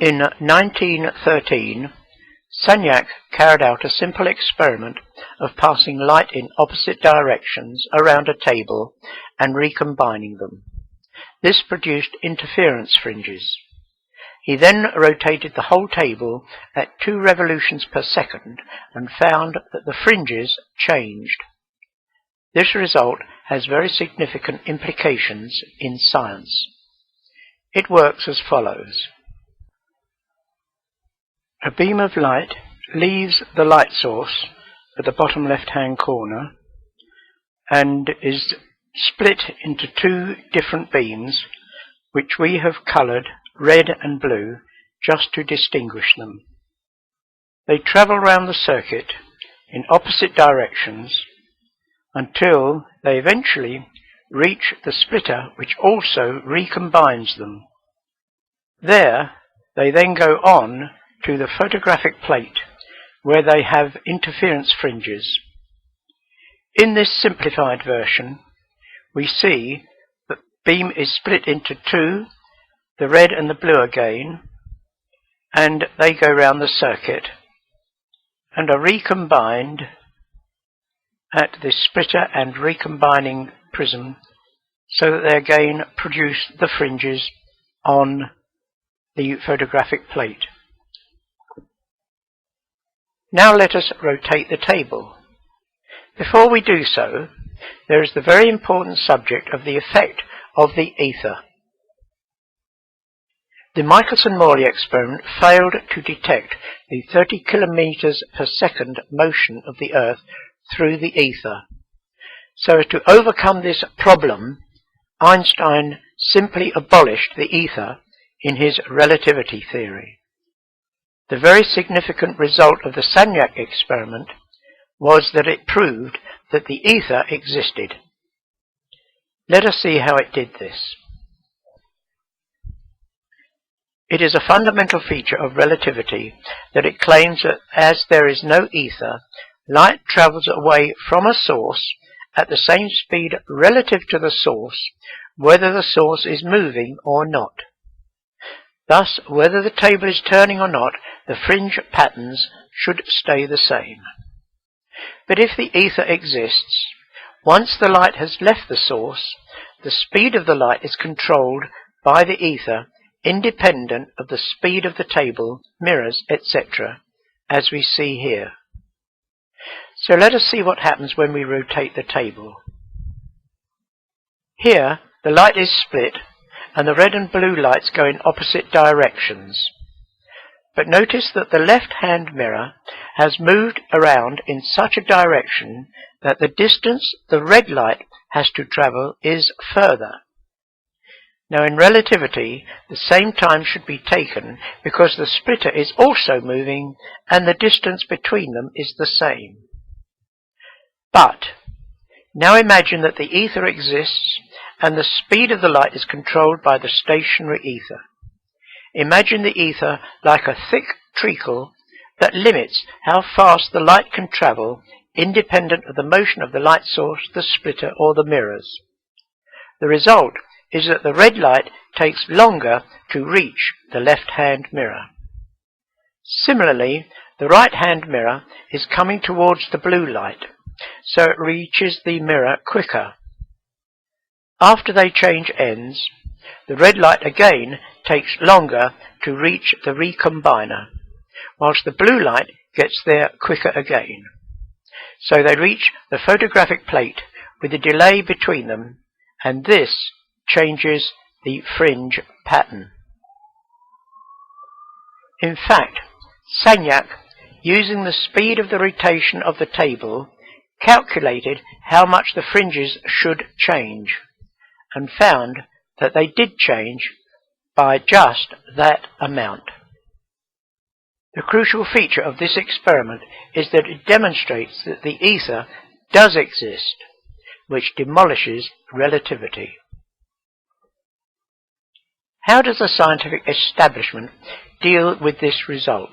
In 1913, Sagnac carried out a simple experiment of passing light in opposite directions around a table and recombining them. This produced interference fringes. He then rotated the whole table at 2 revolutions per second and found that the fringes changed. This result has very significant implications in science. It works as follows. A beam of light leaves the light source at the bottom left-hand corner and is split into 2 different beams, which we have coloured red and blue just to distinguish them. They travel round the circuit in opposite directions until they eventually reach the splitter, which also recombines them. There they then go on to the photographic plate, where they have interference fringes. In this simplified version, we see that the beam is split into 2, the red and the blue again, and they go round the circuit and are recombined at the splitter and recombining prism, so that they again produce the fringes on the photographic plate. Now let us rotate the table. Before we do so, there is the very important subject of the effect of the ether. The Michelson-Morley experiment failed to detect the 30 kilometers per second motion of the Earth through the ether. So to overcome this problem, Einstein simply abolished the ether in his relativity theory. The very significant result of the Sagnac experiment was that it proved that the ether existed. Let us see how it did this. It is a fundamental feature of relativity that it claims that as there is no ether, light travels away from a source at the same speed relative to the source, whether the source is moving or not. Thus, whether the table is turning or not, the fringe patterns should stay the same. But if the ether exists, once the light has left the source, the speed of the light is controlled by the ether, independent of the speed of the table, mirrors, etc., as we see here. So let us see what happens when we rotate the table. Here, the light is split, and the red and blue lights go in opposite directions. But notice that the left-hand mirror has moved around in such a direction that the distance the red light has to travel is further. Now in relativity, the same time should be taken because the splitter is also moving and the distance between them is the same. But now imagine that the ether exists and the speed of the light is controlled by the stationary ether. Imagine the ether like a thick treacle that limits how fast the light can travel, independent of the motion of the light source, the splitter, or the mirrors. The result is that the red light takes longer to reach the left-hand mirror. Similarly, the right-hand mirror is coming towards the blue light, so it reaches the mirror quicker. After they change ends, the red light again takes longer to reach the recombiner, whilst the blue light gets there quicker again. So they reach the photographic plate with a delay between them, and this changes the fringe pattern. In fact, Sagnac, using the speed of the rotation of the table, calculated how much the fringes should change, and found that they did change by just that amount. The crucial feature of this experiment is that it demonstrates that the ether does exist, which demolishes relativity. How does the scientific establishment deal with this result?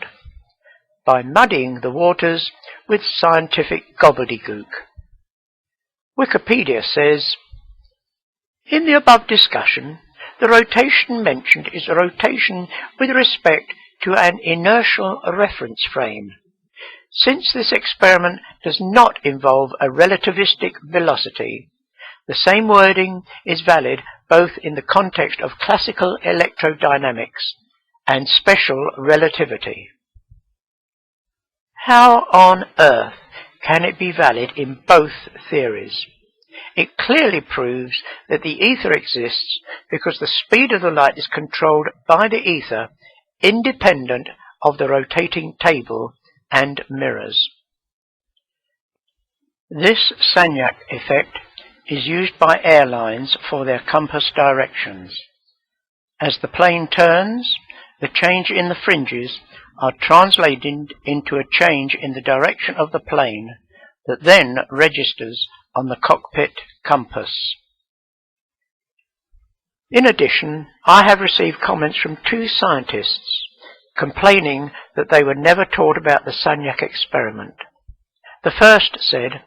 By muddying the waters with scientific gobbledygook. Wikipedia says, in the above discussion, The rotation mentioned is a rotation with respect to an inertial reference frame. Since this experiment does not involve a relativistic velocity, the same wording is valid both in the context of classical electrodynamics and special relativity. How on earth can it be valid in both theories? It clearly proves that the ether exists because the speed of the light is controlled by the ether, independent of the rotating table and mirrors. This Sagnac effect is used by airlines for their compass directions. As the plane turns, the change in the fringes are translated into a change in the direction of the plane that then registers on the cockpit compass. In addition, I have received comments from 2 scientists complaining that they were never taught about the Sagnac experiment. The first said,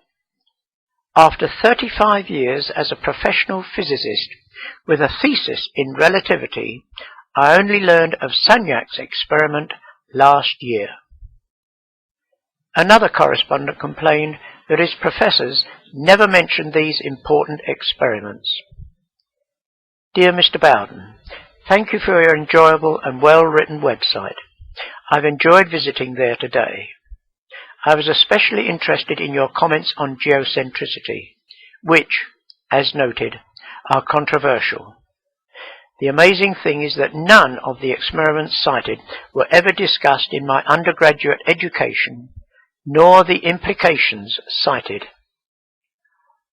"After 35 years as a professional physicist with a thesis in relativity, I only learned of Sagnac's experiment last year." Another correspondent complained that his professors never mentioned these important experiments. Dear Mr. Bowden, thank you for your enjoyable and well-written website. I've enjoyed visiting there today. I was especially interested in your comments on geocentricity, which, as noted, are controversial. The amazing thing is that none of the experiments cited were ever discussed in my undergraduate education, nor the implications cited.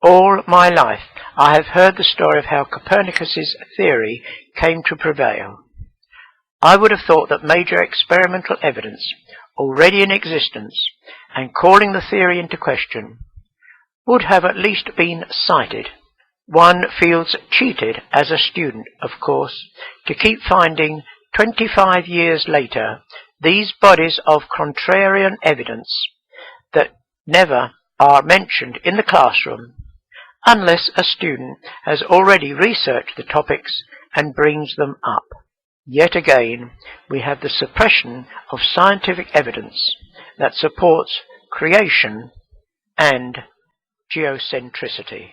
All my life I have heard the story of how Copernicus's theory came to prevail. I would have thought that major experimental evidence already in existence and calling the theory into question would have at least been cited. One feels cheated as a student, of course, to keep finding 25 years later these bodies of contrarian evidence that never are mentioned in the classroom unless a student has already researched the topics and brings them up. Yet again, we have the suppression of scientific evidence that supports creation and geocentricity.